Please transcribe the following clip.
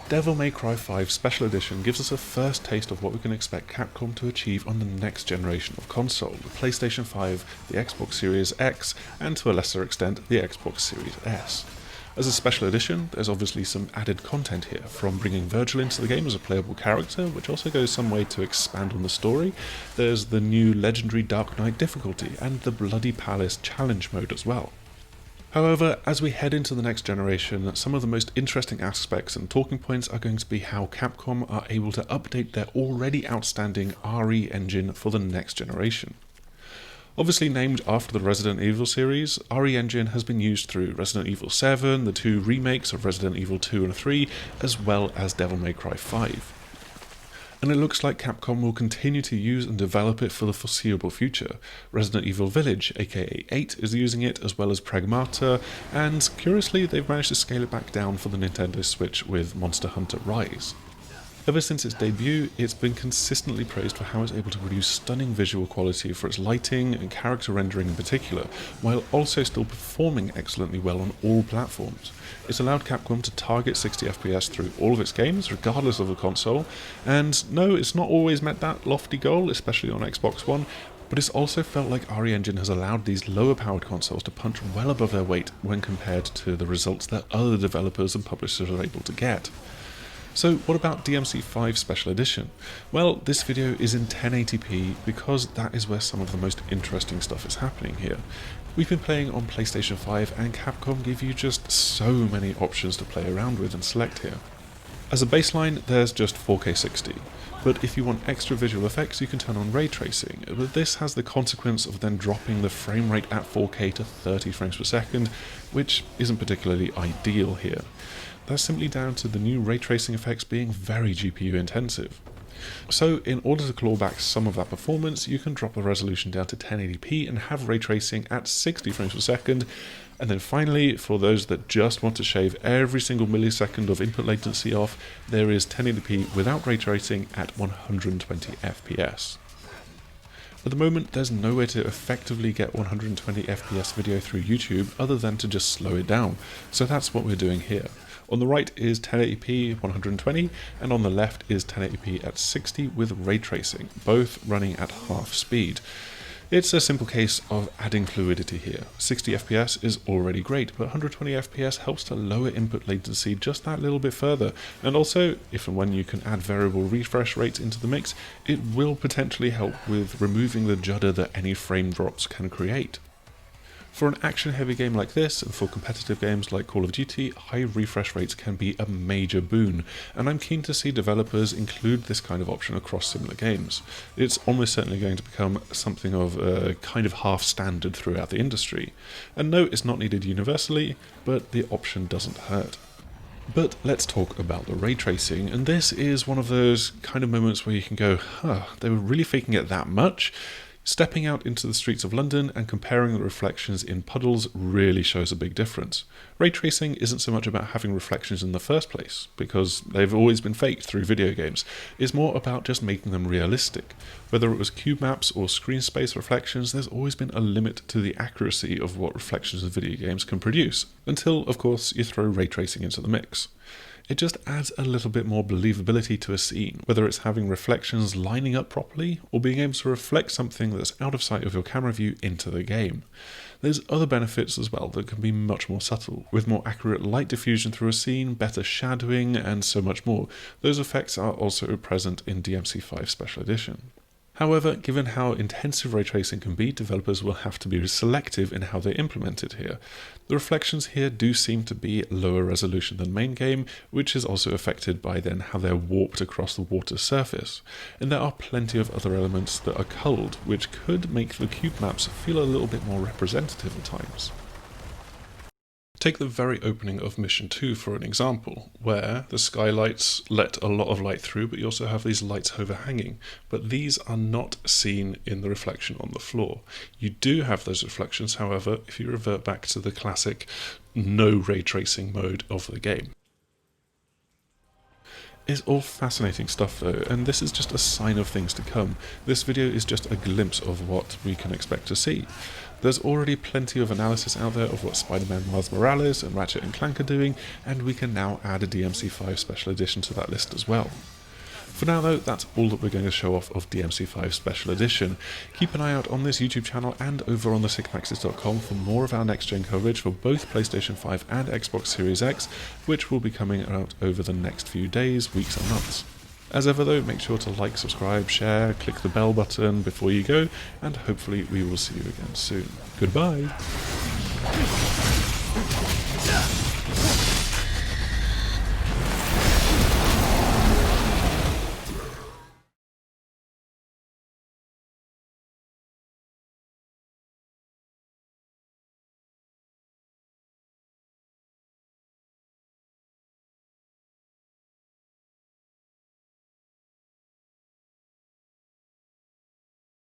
Devil May Cry 5 Special Edition gives us a first taste of what we can expect Capcom to achieve on the next generation of console, the PlayStation 5, the Xbox Series X, and to a lesser extent the Xbox Series S. As a special edition, there's obviously some added content here, from bringing Vergil into the game as a playable character, which also goes some way to expand on the story. There's the new legendary Dark Knight difficulty, and the Bloody Palace challenge mode as well. However, as we head into the next generation, some of the most interesting aspects and talking points are going to be how Capcom are able to update their already outstanding RE engine for the next generation. Obviously named after the Resident Evil series, RE Engine has been used through Resident Evil 7, the 2 remakes of Resident Evil 2 and 3, as well as Devil May Cry 5. And it looks like Capcom will continue to use and develop it for the foreseeable future. Resident Evil Village, aka 8, is using it, as well as Pragmata, and curiously they've managed to scale it back down for the Nintendo Switch with Monster Hunter Rise. Ever since its debut, it's been consistently praised for how it's able to produce stunning visual quality for its lighting and character rendering in particular, while also still performing excellently well on all platforms. It's allowed Capcom to target 60 FPS through all of its games, regardless of the console, and no, it's not always met that lofty goal, especially on Xbox One, but it's also felt like RE Engine has allowed these lower powered consoles to punch well above their weight when compared to the results that other developers and publishers are able to get. So what about DMC5 Special Edition? Well, this video is in 1080p because that is where some of the most interesting stuff is happening here. We've been playing on PlayStation 5 and Capcom give you just so many options to play around with and select here. As a baseline, there's just 4K 60, but if you want extra visual effects you can turn on Ray Tracing, but this has the consequence of then dropping the frame rate at 4K to 30 frames per second, which isn't particularly ideal here. That's simply down to the new ray tracing effects being very GPU intensive. So in order to claw back some of that performance, you can drop the resolution down to 1080p and have ray tracing at 60 frames per second, and then finally, for those that just want to shave every single millisecond of input latency off, there is 1080p without ray tracing at 120 FPS. At the moment, there's no way to effectively get 120 FPS video through YouTube other than to just slow it down, so that's what we're doing here. On the right is 1080p 120, and on the left is 1080p at 60 with ray tracing, both running at half speed. It's a simple case of adding fluidity here. 60 FPS is already great, but 120 FPS helps to lower input latency just that little bit further, and also, if and when you can add variable refresh rates into the mix, it will potentially help with removing the judder that any frame drops can create. For an action-heavy game like this, and for competitive games like Call of Duty, high refresh rates can be a major boon, and I'm keen to see developers include this kind of option across similar games. It's almost certainly going to become something of a kind of half-standard throughout the industry. And no, it's not needed universally, but the option doesn't hurt. But let's talk about the ray tracing, and this is one of those kind of moments where you can go, they were really faking it that much? Stepping out into the streets of London and comparing the reflections in puddles really shows a big difference. Ray tracing isn't so much about having reflections in the first place, because they've always been faked through video games. It's more about just making them realistic. Whether it was cube maps or screen space reflections, there's always been a limit to the accuracy of what reflections in video games can produce, until, of course, you throw ray tracing into the mix. It just adds a little bit more believability to a scene, whether it's having reflections lining up properly or being able to reflect something that's out of sight of your camera view into the game. There's other benefits as well that can be much more subtle, with more accurate light diffusion through a scene, better shadowing, and so much more. Those effects are also present in DMC5 Special Edition. However, given how intensive ray tracing can be, developers will have to be selective in how they implement it here. The reflections here do seem to be lower resolution than main game, which is also affected by then how they're warped across the water surface. And there are plenty of other elements that are culled, which could make the cube maps feel a little bit more representative at times. Take the very opening of Mission 2 for an example, where the skylights let a lot of light through, but you also have these lights overhanging, but these are not seen in the reflection on the floor. You do have those reflections, however, if you revert back to the classic no ray tracing mode of the game. It's all fascinating stuff though, and this is just a sign of things to come. This video is just a glimpse of what we can expect to see. There's already plenty of analysis out there of what Spider-Man Miles Morales and Ratchet and Clank are doing, and we can now add a DMC5 Special Edition to that list as well. For now though, that's all that we're going to show off of DMC5 Special Edition. Keep an eye out on this YouTube channel and over on the SickMaxes.com for more of our next gen coverage for both PlayStation 5 and Xbox Series X, which will be coming out over the next few days, weeks and months. As ever though, make sure to like, subscribe, share, click the bell button before you go, and hopefully we will see you again soon. Goodbye!